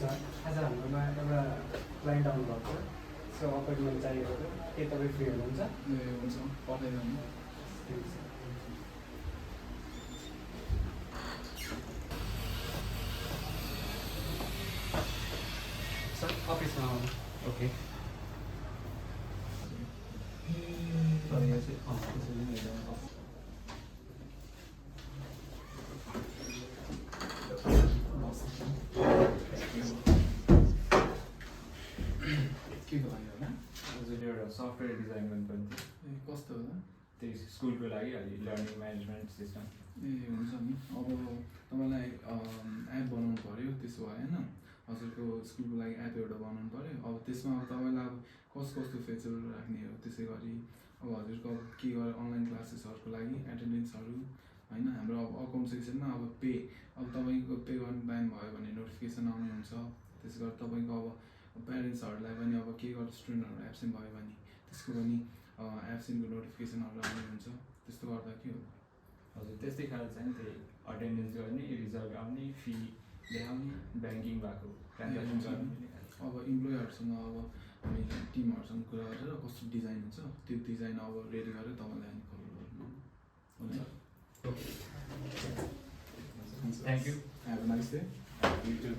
आज हाम्रोमा एउटा क्लाइन्ट आउनुभएको छ, सो अपोइन्टमेन्ट चाहिएको थियो। के तपाईँ फ्री हुनुहुन्छ? ए हुन्छ, पठाइदिनु। सर अफिसमा आउनु। ओके। एउटा सफ्टवेयर डिजाइन गर्नुपर्ने थियो। ए कस्तो होला? त्यही स्कुलको लागि अलि लर्निङ म्यानेजमेन्ट सिस्टम। ए हुन्छ नि। अब तपाईँलाई एप बनाउनु पऱ्यो, त्यसो भए होइन हजुरको स्कुलको लागि एप एउटा बनाउनु पऱ्यो। अब त्यसमा अब तपाईँलाई अब कस्तो फिचरहरू राख्ने हो, त्यसै गरी अब हजुरको अब के गरेर अनलाइन क्लासेसहरूको लागि एटेन्डेन्सहरू होइन, हाम्रो अब अकाउन्ट सेक्सनमा अब अब तपाईँको पे गर्ने टाइम भयो भने नोटिफिकेसन आउने हुन्छ। त्यसै गरी तपाईँको अब प्यारेन्ट्सहरूलाई पनि अब के गर्दा स्टुडेन्टहरू एब्सेन्ट भयो भने त्यसको पनि एब्सेन्टको नोटिफिकेसनहरू आउने हुन्छ। त्यस्तो गर्दा के हो? हजुर त्यस्तै खालको छ नि, त्यही अटेन्डेन्स गर्ने, रिजल्ट आउने, फी देखाउने, ब्याङ्किङ भएको ट्रान्ज्याक्सन गर्ने। अब इम्प्लोयरहरूसँग अब हामी टिमहरूसँग कुरा गरेर कस्तो डिजाइन हुन्छ त्यो डिजाइन अब रेडी गरेर तपाईँलाई हामी कल गर्नु हुन्छ। Thank you. Have a nice day. You too.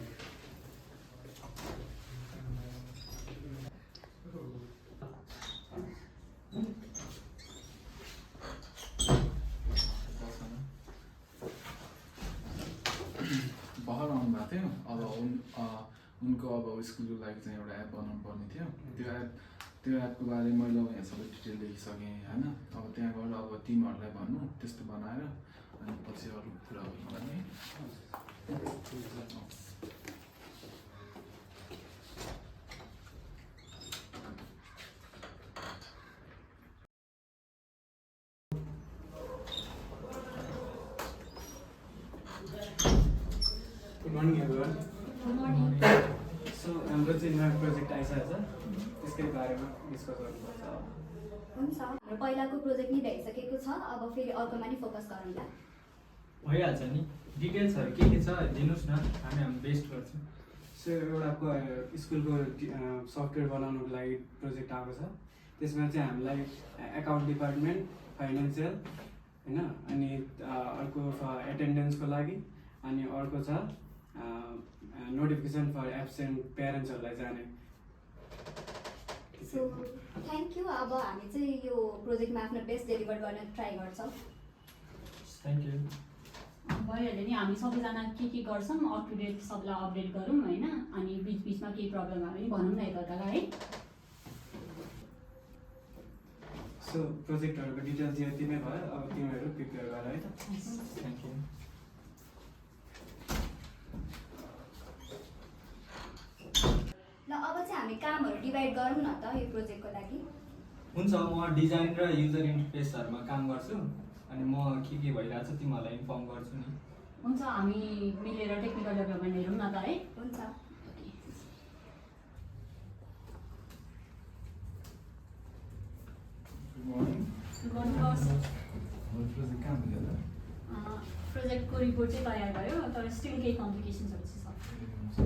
भर्खर आउनुभएको थियो। अब उनको अब स्कुलको लागि चाहिँ एउटा एप बनाउनु पर्ने थियो। त्यो एपको बारे मैले अब यहाँ सबै डिटेल लेखिसकेँ होइन। अब त्यहाँ गएर अब टिमहरूलाई भन्नु, त्यस्तो बनाएर अनि पछि अरू कुरा गर्नु लागि। Good morning everyone. सो हाम्रो चाहिँ नयाँ प्रोजेक्ट आइसकेको छ, त्यसकै बारेमा डिस्कस गर्नुपर्छ। हुन्छ, हाम्रो पहिलाको प्रोजेक्ट नि भइसकेको छ, अब फेरि अर्कोमा नि फोकस गरौँला। भइहाल्छ नि। डिटेल्सहरू के छ दिनुहोस् न, हामी बेस्ट गर्छौँ। सो एउटा स्कुलको सफ्टवेयर बनाउनुको लागि प्रोजेक्ट आएको छ। त्यसमा चाहिँ हामीलाई एकाउन्ट डिपार्टमेन्ट, फाइनेन्सियल होइन, अनि अर्को एटेन्डेन्सको लागि, अनि अर्को छ नोटिफिकेसन फर एब्सेन्ट प्यारेन्ट्सहरूलाई जाने। So thank you. अब हामी चाहिँ यो प्रोजेक्टमा आफ्नो बेस्ट डेलिभर गर्न ट्राई गर्छौँ। Thank you. भइहाल्यो नि, हामी सबैजना के गर्छौँ अप टु डेट सबलाई अपडेट गरौँ होइन, अनि बिचमा केही प्रब्लम आयो भने भनौँ न एकअर्कालाई है। सो प्रोजेक्टहरूको डिटेल्स यति नै भयो। अब तिमीहरू प्रिपेयर गर है त। Thank you. ल अब चाहिँ हामी कामहरू डिभाइड गरौँ न त यो प्रोजेक्टको लागि। हुन्छ, म डिजाइन र युजर इन्टरफेसहरूमा काम गर्छु, अनि म के भइरहेको छ तिमीहरूलाई इन्फर्म गर्छु नि। हुन्छ, हामी मिलेर टेक्निकल डेभलपमेन्ट हेरौँ न त है। हुन्छ। Good morning. गर्नुहोस्। प्रोजेक्ट कहाँ पुग्यो त? प्रोजेक्टको रिपोर्ट चाहिँ तयार भयो, तर स्टिल केही कम्प्लिकेसन्सहरू चाहिँ छ।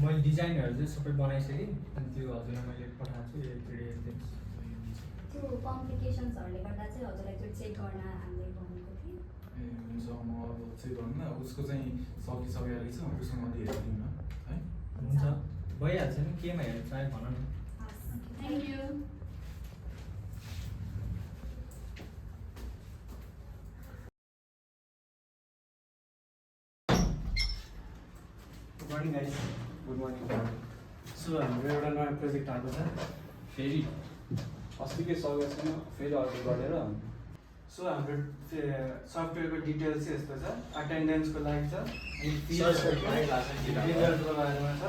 मैले डिजाइनहरू चाहिँ सबै बनाइसकेँ, अनि त्यो हजुरलाई मैले पठाएको छु। त्यो कम्प्लिकेसन्सहरूले गर्दा चाहिँ हजुरलाई त्यो चेक गर्न हामीले भनेको थियौँ। ए हुन्छ, म अब चेक गर्नु न। उसको चाहिँ सकिसकेको छ, उसँग अलि हेरिदिउँ न है। हुन्छ, भइहाल्छ नि। केमा हेर्नु चाहे भन न। Thank you. Good morning guys. Good morning. So हाम्रो एउटा नयाँ प्रोजेक्ट आएको छ। फेरि अस्तिकै सकेको छैन, फेरि अर्को गरेर। सो हाम्रो सफ्टवेयरको डिटेल्स चाहिँ यस्तो छ। अटेन्डेन्सको लागि छ, अनि रिजल्टको बारेमा छ।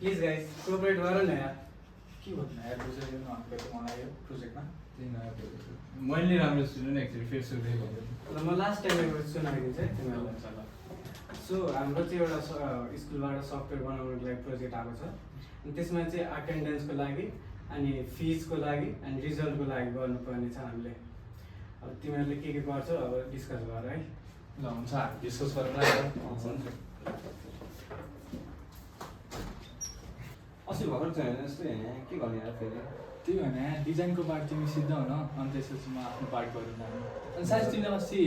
प्लिज गाइस कोअपरेट गर न यार। के भन्नु यार, बुझाइदिनु न हामीलाई त मलाई यो प्रोजेक्टमा। त्यही नयाँ प्रोजेक्ट मैले राम्रो सुनेँ नि, एक्चुअली फेरि सुन्दै भयो। ल म लास्ट टाइम सुनाइदिन्छु है तिमीहरूलाई। सो हाम्रो चाहिँ एउटा स्कुलबाट सफ्टवेयर बनाउनुको लागि प्रोजेक्ट आएको छ। अनि त्यसमा चाहिँ अटेन्डेन्सको लागि, अनि फिजको लागि, अनि रिजल्टको लागि गर्नुपर्ने छ हामीले। अब तिमीहरूले के गर्छौ अब डिस्कस गर है। ल हुन्छ हामी डिस्कस गरौँला नि त। हुन्छ अस्ति भर्खर चाहिँ होइन यस्तै के गर्ने यार फेरि त्यही भने डिजाइनको पार्ट तिमी सिद्ध हुन अनि त्यसपछि म आफ्नो पार्ट गरौँ न। अनि सायद तिमीले अस्ति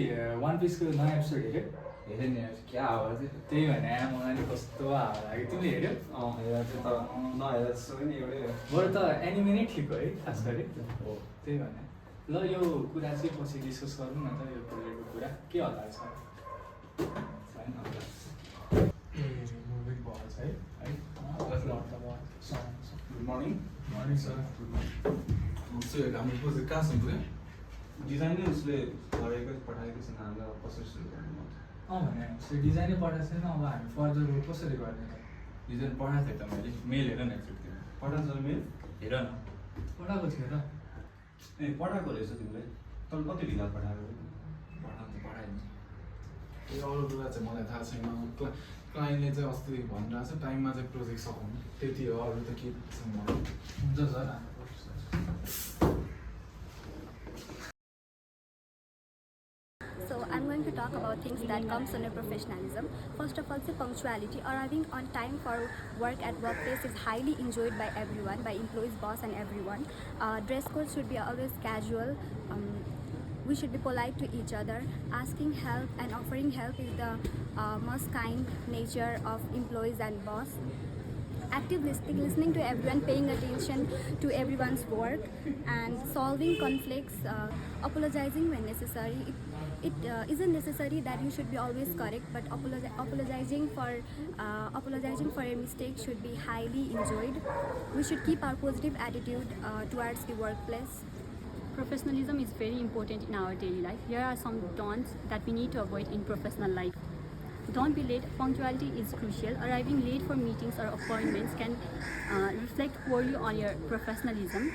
वान पिसको नयाँ एपिसोड हेऱ्यो? हेरेँ नि यार क्या हावा थियो त्यही भने मलाई नि कस्तो हावा लाग्यो। तिमीले हेऱ्यो? हेरेर चाहिँ तर नहेरेर जस्तो पनि एउटै हो। बरु त एनिमे नै ठिक हो है खास गरी। हो त्यही भने ल यो कुरा चाहिँ पछि डिस्कस गरौँ न त यो प्रोजेक्टको कुरा के हल्ला छ छैन मुभिङ भएछ है गुड मर्निङ मर्निङ सर। हाम्रो प्रोजेक्ट कहाँसम्म पुग्यो? डिजाइन नै उसले गरेको पठाएको छैन हामीलाई अब कसरी सुरु गर्नु भने त्यो डिजाइनै पठाएको छैन। अब हामी फर्दर कसरी गर्ने त? डिजाइन पठाएको थिएँ त मैले मेल हेर न एकचोटि पठाएको छ मेल हेर न पठाएको थियो त। ए पठाएको रहेछ तिमीले तर कति ढिला पठाएको पठाउनु त पठाएँ नि यो अरू कुरा चाहिँ मलाई थाहा छैन। क्लाइन्टले चाहिँ अस्ति भनिरहेको छ टाइममा चाहिँ प्रोजेक्ट सघाउनु त्यति हो, अरू त के छैन मलाई। हुन्छ sir. So I'm going to talk about things that comes under professionalism. First of all, punctuality. Arriving on time for work at workplace is highly enjoyed by everyone, by employees, boss and everyone. Dress code should be always casual. We should be polite to each other. Asking help and offering help is the most kind nature of employees and boss. Active listening to everyone, paying attention to everyone's work and solving conflicts, apologizing when necessary. It isn't necessary that you should be always correct, but apologizing for a mistake should be highly enjoyed. We should keep our positive attitude towards the workplace. Professionalism is very important in our daily life. Here are some don'ts that we need to avoid in professional life. Don't be late. Punctuality is crucial. Arriving late for meetings or appointments can reflect poorly on your professionalism.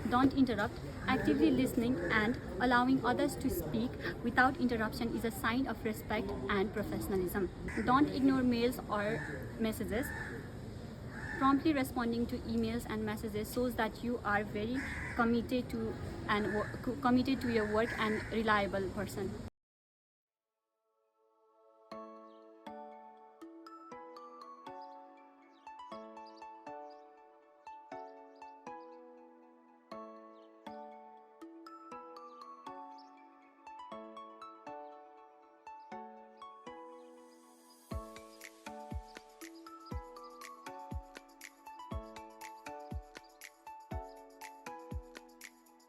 Don't interrupt. Actively listening and allowing others to speak without interruption is a sign of respect and professionalism. Don't ignore mails or messages. Promptly responding to emails and messages shows that you are very committed to your work and reliable person.